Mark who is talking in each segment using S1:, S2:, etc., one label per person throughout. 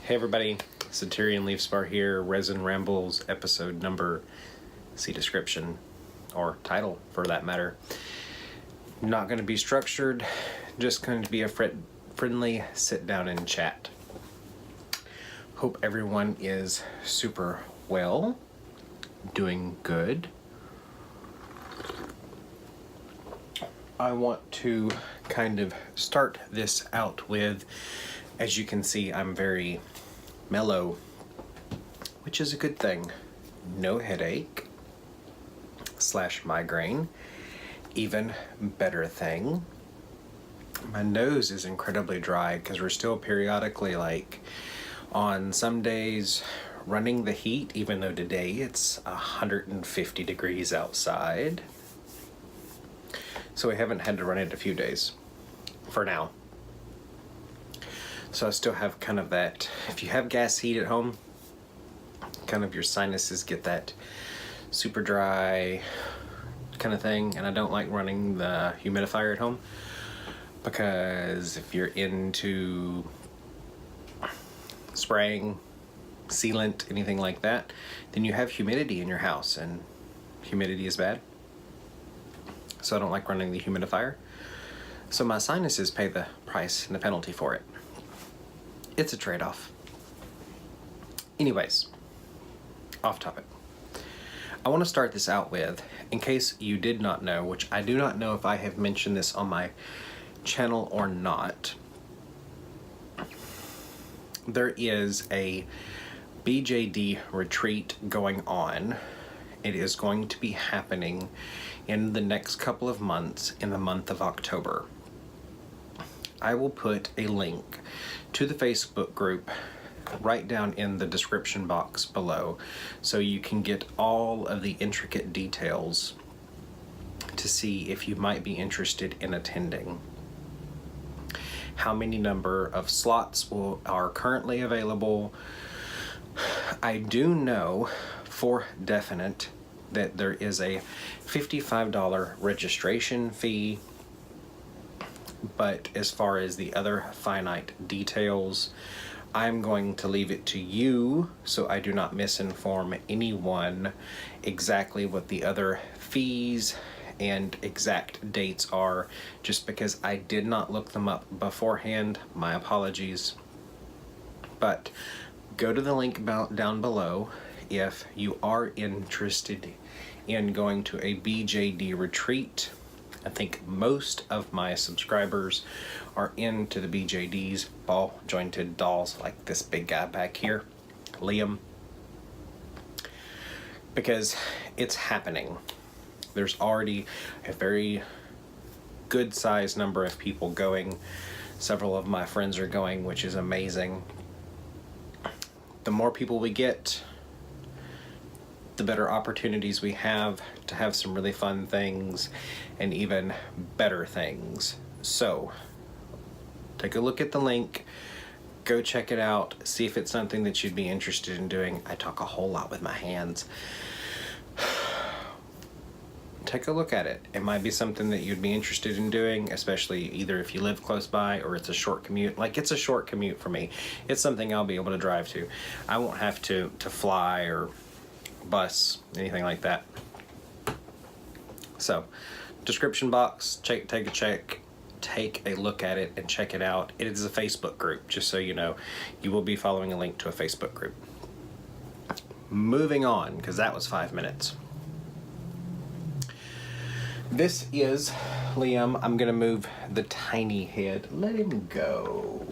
S1: Hey everybody, Satyrion Leafspar here, Resin Rambles, episode number, see description, or title for that matter. Not going to be structured, just going to be a friendly sit down and chat. Hope everyone is super well, doing good. I want to kind of start this out with, as you can see, I'm very mellow, which is a good thing. No headache / migraine, even better thing. My nose is incredibly dry because we're still periodically, like on some days, running the heat, even though today it's 150 degrees outside. So we haven't had to run it a few days for now. So I still have kind of that, if you have gas heat at home, kind of your sinuses get that super dry kind of thing. And I don't like running the humidifier at home because if you're into spraying, sealant, anything like that, then you have humidity in your house, and humidity is bad. So I don't like running the humidifier. So my sinuses pay the price and the penalty for it. It's a trade-off. Anyways, off topic. I want to start this out with, in case you did not know, which I do not know if I have mentioned this on my channel or not, there is a BJD retreat going on. It is going to be happening in the next couple of months, in the month of October. I will put a link to the Facebook group right down in the description box below, so you can get all of the intricate details to see if you might be interested in attending. How many number of slots are currently available. I do know for definite that there is a $55 registration fee, but as far as the other finite details, I'm going to leave it to you so I do not misinform anyone exactly what the other fees and exact dates are, just because I did not look them up beforehand. My apologies. But go to the link down below if you are interested in going to a BJD retreat. I think most of my subscribers are into the BJDs, ball jointed dolls, like this big guy back here, Liam, because it's happening. There's already a very good sized number of people going. Several of my friends are going, which is amazing. The more people we get, the better opportunities we have to have some really fun things and even better things. So take a look at the link, go check it out, see if it's something that you'd be interested in doing. I talk a whole lot with my hands. Take a look at it. It might be something that you'd be interested in doing, especially either if you live close by or it's a short commute. Like, it's a short commute for me. It's something I'll be able to drive to. I won't have to fly or bus, anything like that. So, description box, take a look at it and check it out. It is a Facebook group, just so you know. You will be following a link to a Facebook group. Moving on, because that was 5 minutes. This is Liam. I'm gonna move the tiny head. Let him go.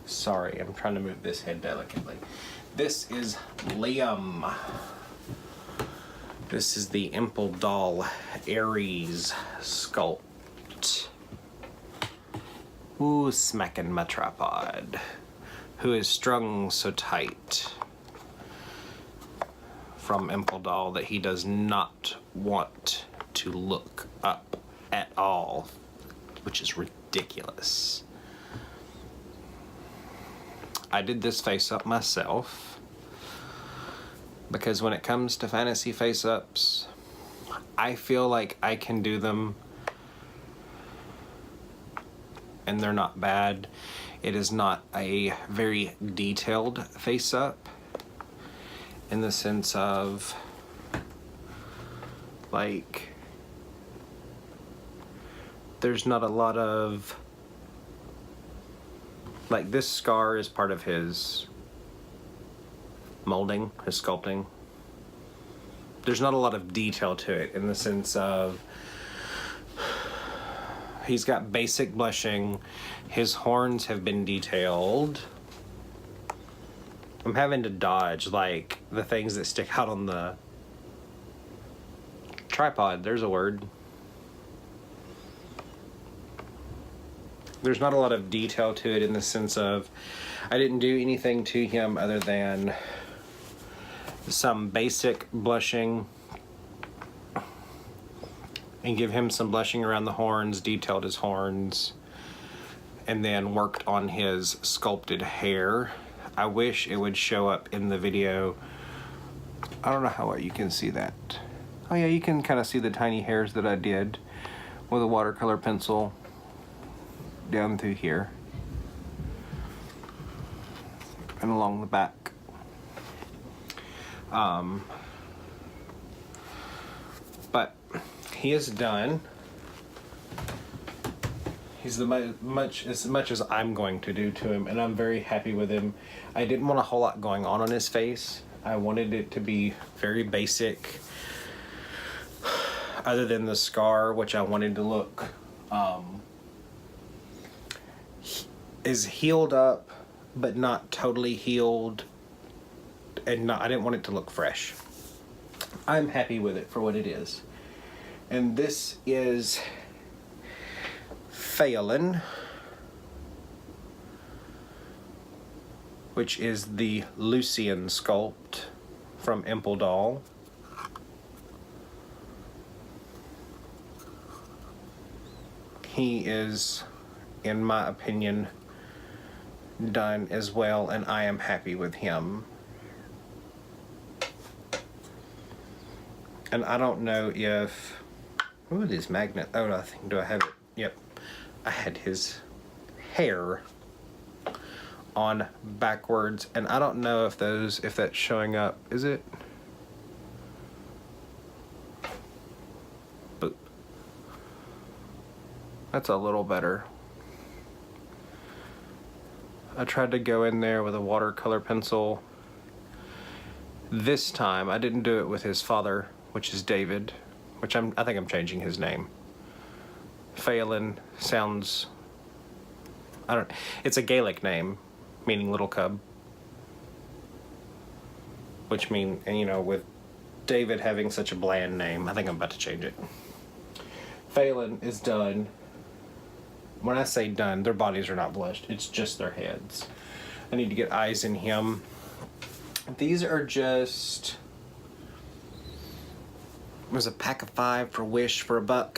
S1: Sorry, I'm trying to move this head delicately. This is Liam. This is the Impldoll Aries sculpt. Ooh, smacking my tripod. Who is strung so tight from Impldoll that he does not want to look up at all, which is ridiculous. I did this face up myself because when it comes to fantasy face ups, I feel like I can do them and they're not bad. It is not a very detailed face-up in the sense of, like, there's not a lot of, like, this scar is part of his molding, his sculpting. There's not a lot of detail to it in the sense of he's got basic blushing. His horns have been detailed. I'm having to dodge, like, the things that stick out on the tripod. There's a word. There's not a lot of detail to it in the sense of I didn't do anything to him other than some basic blushing and give him some blushing around the horns, detailed his horns, and then worked on his sculpted hair. I wish it would show up in the video. I don't know how well you can see that. Oh yeah, you can kind of see the tiny hairs that I did with a watercolor pencil down through here and along the back. But he is done. He's as much as I'm going to do to him, and I'm very happy with him. I didn't want a whole lot going on his face. I wanted it to be very basic, other than the scar, which I wanted to look is healed up, but not totally healed, and I didn't want it to look fresh. I'm happy with it for what it is. And this is Faolan, which is the Lucien sculpt from Impldoll. He is, in my opinion, done as well, and I am happy with him. And I don't know if, ooh, this magnet, oh, I think, do I have it? Yep, I had his hair on backwards, and I don't know if that's showing up. Is it? Boop. That's a little better. I tried to go in there with a watercolor pencil. This time, I didn't do it with his father, which is David, which I think I'm changing his name. Faolan sounds, it's a Gaelic name, meaning little cub. Which mean, and you know, with David having such a bland name, I think I'm about to change it. Faolan is done. When I say done, their bodies are not blushed. It's just their heads. I need to get eyes in him. These are just, it was a pack of 5 for Wish for $1.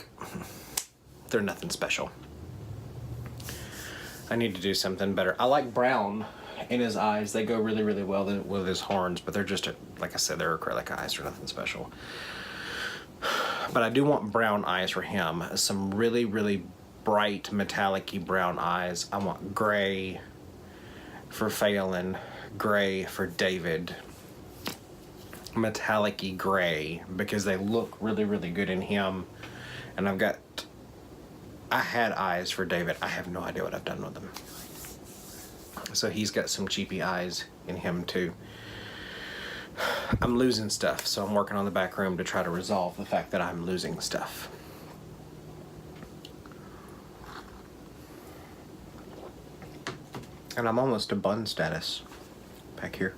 S1: They're nothing special. I need to do something better. I like brown in his eyes. They go really, really well with his horns, but they're just, like I said, they're acrylic eyes. They're nothing special. But I do want brown eyes for him. Some really, really bright metallic-y brown eyes. I want gray for Faolan, gray for David, metallic-y gray, because they look really, really good in him. And I had eyes for David. I have no idea what I've done with them. So he's got some cheapy eyes in him too. I'm losing stuff, so I'm working on the back room to try to resolve the fact that I'm losing stuff. And I'm almost to bun status back here,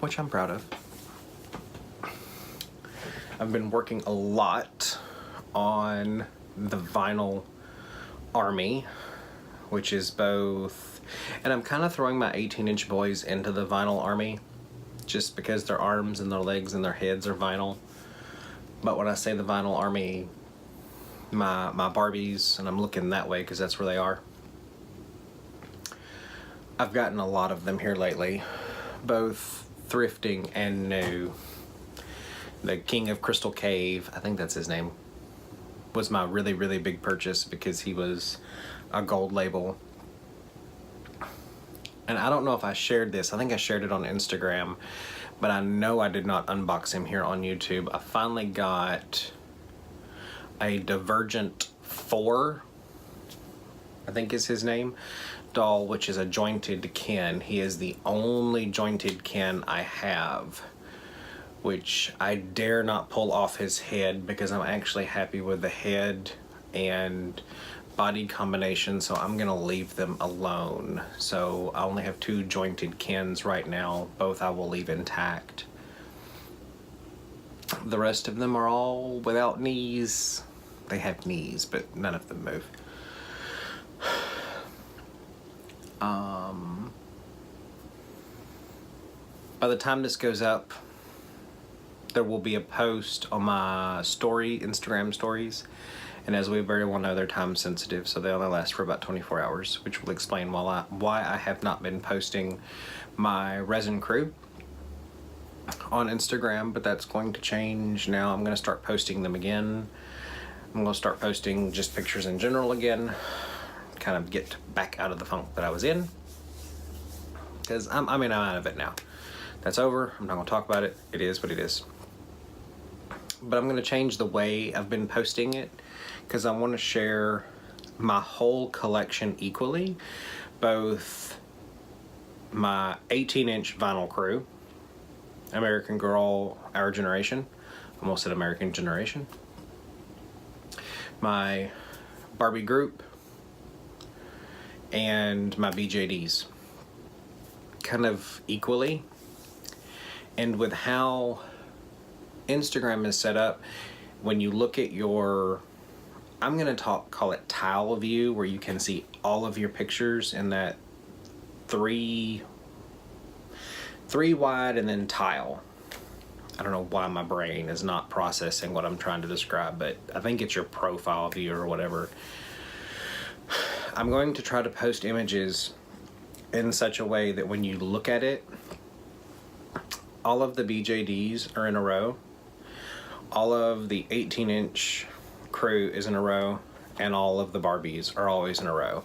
S1: which I'm proud of. I've been working a lot on the vinyl army, which is both, and I'm kind of throwing my 18-inch boys into the vinyl army just because their arms and their legs and their heads are vinyl. But when I say the vinyl army, my Barbies, and I'm looking that way because that's where they are, I've gotten a lot of them here lately, both thrifting and new. The King of Crystal Cave, I think that's his name, was my really, really big purchase because he was a gold label. And I don't know if I shared this. I think I shared it on Instagram, but I know I did not unbox him here on YouTube. I finally got a Divergent 4, I think is his name, doll, which is a jointed Ken. He is the only jointed Ken I have, which I dare not pull off his head because I'm actually happy with the head and body combination, so I'm gonna leave them alone. So I only have 2 jointed Kens right now. Both I will leave intact. The rest of them are all without knees. They have knees, but none of them move. By the time this goes up, there will be a post on my Instagram stories, and as we very well know, they're time sensitive, so they only last for about 24 hours, which will explain why I have not been posting my resin crew on Instagram, but that's going to change now. I'm going to start posting them again. I'm going to start posting just pictures in general again, kind of get back out of the funk that I was in, because I'm out of it now. That's over. I'm not going to talk about it. It is what it is. But I'm going to change the way I've been posting it, because I want to share my whole collection equally, both my 18-inch vinyl crew, American Girl, Our Generation, almost said American Generation, my Barbie group, and my BJDs, kind of equally. And with how Instagram is set up, when you look at your, I'm gonna call it tile view, where you can see all of your pictures in that three wide and then tile. I don't know why my brain is not processing what I'm trying to describe, but I think it's your profile view or whatever. I'm going to try to post images in such a way that when you look at it, all of the BJDs are in a row, all of the 18-inch crew is in a row, and all of the Barbies are always in a row,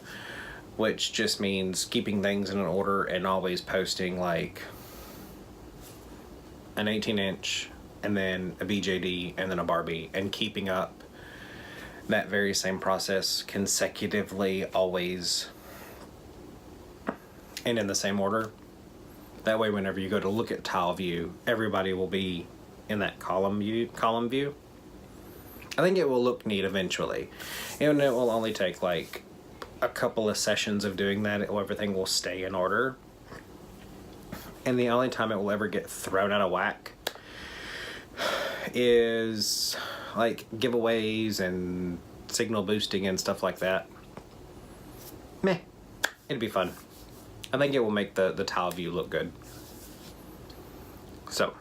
S1: which just means keeping things in an order and always posting like an 18-inch and then a BJD and then a Barbie, and keeping up that very same process consecutively, always, and in the same order. That way, whenever you go to look at tile view, everybody will be in that column view. I think it will look neat eventually, and it will only take like a couple of sessions of doing that. Everything will stay in order, and the only time it will ever get thrown out of whack is like giveaways and signal boosting and stuff like that. Meh, it'd be fun. I think it will make the tile view look good. So,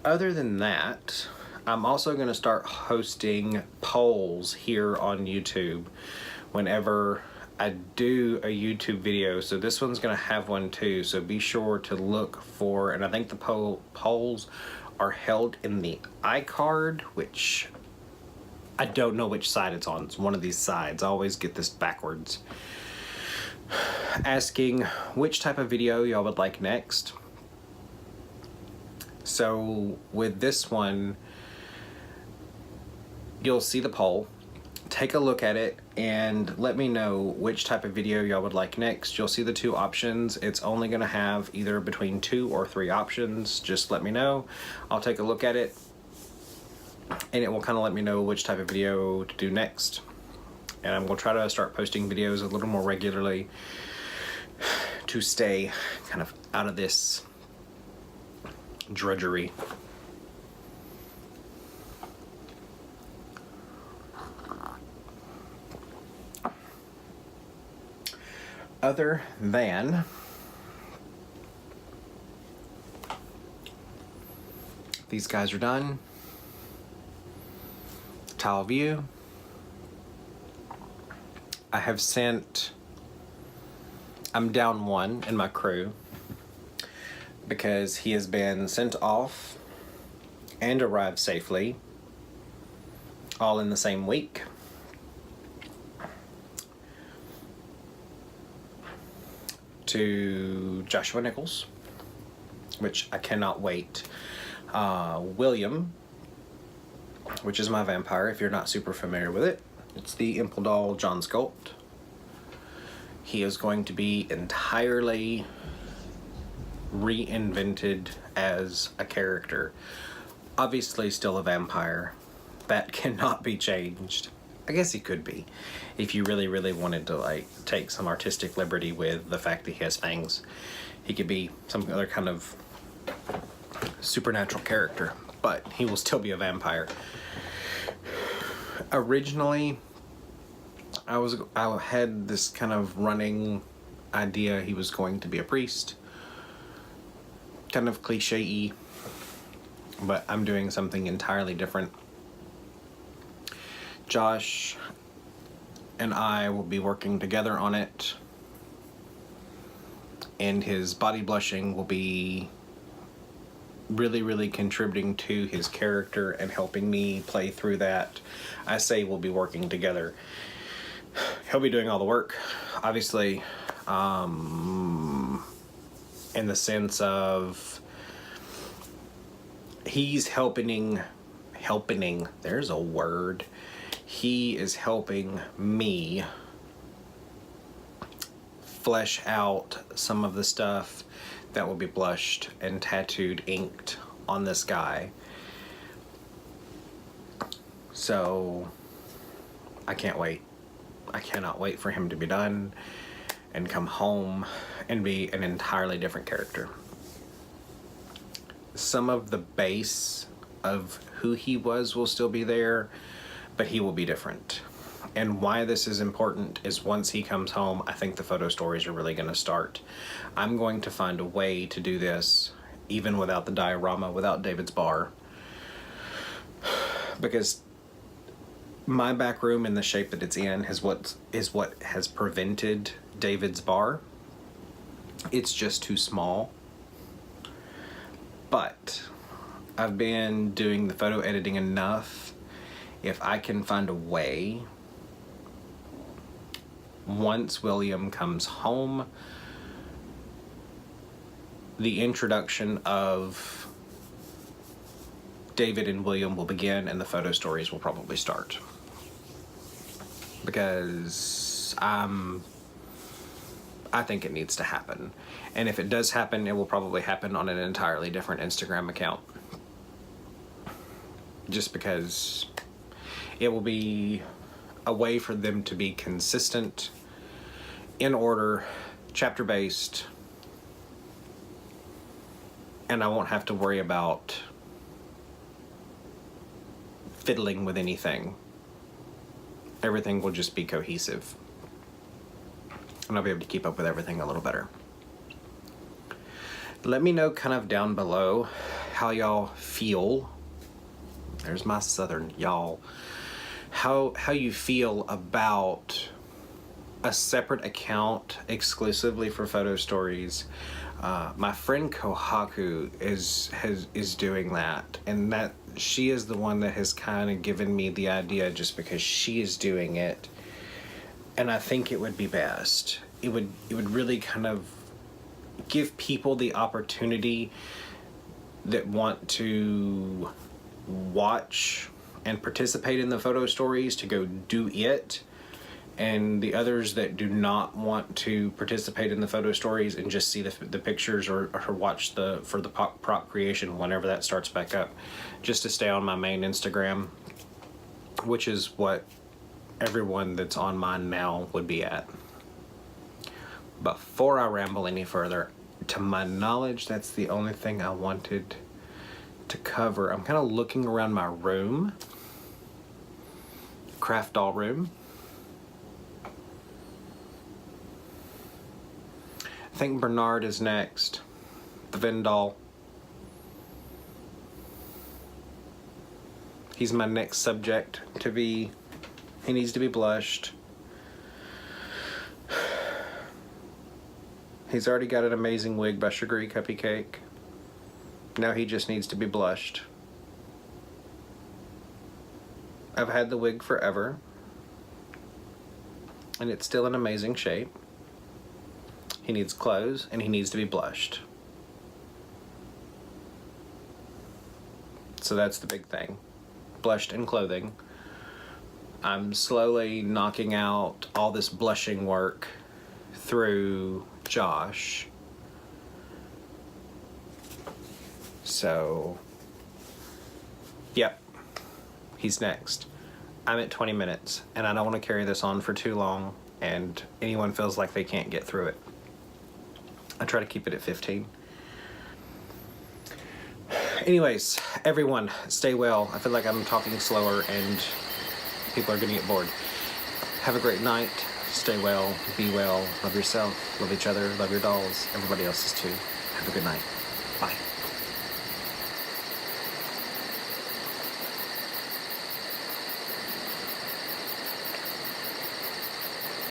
S1: other than that, I'm also going to start hosting polls here on YouTube whenever I do a YouTube video. So this one's going to have one too. So be sure to look for, and I think the polls are held in the iCard, which I don't know which side it's on. It's one of these sides. I always get this backwards. Asking which type of video y'all would like next. So with this one, you'll see the poll. Take a look at it and let me know which type of video y'all would like next. You'll see the 2 options. It's only gonna have either between 2 or 3 options. Just let me know. I'll take a look at it and it will kind of let me know which type of video to do next. And I'm gonna try to start posting videos a little more regularly to stay kind of out of this drudgery. Other than these guys are done, tile view, I have sent, I'm down 1 in my crew because he has been sent off and arrived safely all in the same week. to Joshua Nichols, which I cannot wait. William, which is my vampire, if you're not super familiar with it. It's the Impldoll John Sculpt. He is going to be entirely reinvented as a character. Obviously still a vampire. That cannot be changed. I guess he could be, if you really, really wanted to like take some artistic liberty with the fact that he has fangs. He could be some other kind of supernatural character, but he will still be a vampire. Originally, I had this kind of running idea he was going to be a priest, kind of cliche-y, but I'm doing something entirely different. Josh and I will be working together on it, and his body blushing will be really, really contributing to his character and helping me play through that. I say we'll be working together. He'll be doing all the work, obviously, in the sense of he's helping, there's a word. He is helping me flesh out some of the stuff that will be blushed and tattooed, inked on this guy. So I can't wait. I cannot wait for him to be done and come home and be an entirely different character. Some of the base of who he was will still be there, but he will be different. And why this is important is once he comes home, I think the photo stories are really going to start. I'm going to find a way to do this even without the diorama, without David's bar, because my back room in the shape that it's in is what has prevented David's bar. It's just too small. But I've been doing the photo editing enough. If I can find a way, once William comes home, the introduction of David and William will begin and the photo stories will probably start. Because I think it needs to happen. And if it does happen, it will probably happen on an entirely different Instagram account. Just because it will be a way for them to be consistent, in order, chapter-based, and I won't have to worry about fiddling with anything. Everything will just be cohesive, and I'll be able to keep up with everything a little better. Let me know kind of down below how y'all feel. There's my southern y'all. How you feel about a separate account exclusively for photo stories. My friend Kohaku is doing that, and that she is the one that has kind of given me the idea just because she is doing it, and I think it would be best. It would really kind of give people the opportunity that want to watch and participate in the photo stories to go do it, and the others that do not want to participate in the photo stories and just see the pictures or watch for the prop creation whenever that starts back up, just to stay on my main Instagram, which is what everyone that's on mine now would be at. Before I ramble any further, to my knowledge, that's the only thing I wanted to cover. I'm kind of looking around my room, craft doll room. I think Bernard is next, the Vendall. He's my next subject to be, he needs to be blushed. He's already got an amazing wig by Sugary Cuppy Cake. Now he just needs to be blushed. I've had the wig forever, and it's still in amazing shape. He needs clothes, and he needs to be blushed. So that's the big thing. Blushed and clothing. I'm slowly knocking out all this blushing work through Josh. So, yep, he's next. I'm at 20 minutes, and I don't want to carry this on for too long, and anyone feels like they can't get through it. I try to keep it at 15. Anyways, everyone, stay well. I feel like I'm talking slower and people are gonna get bored. Have a great night. Stay well, be well, love yourself, love each other, love your dolls, everybody else's too. Have a good night. Bye.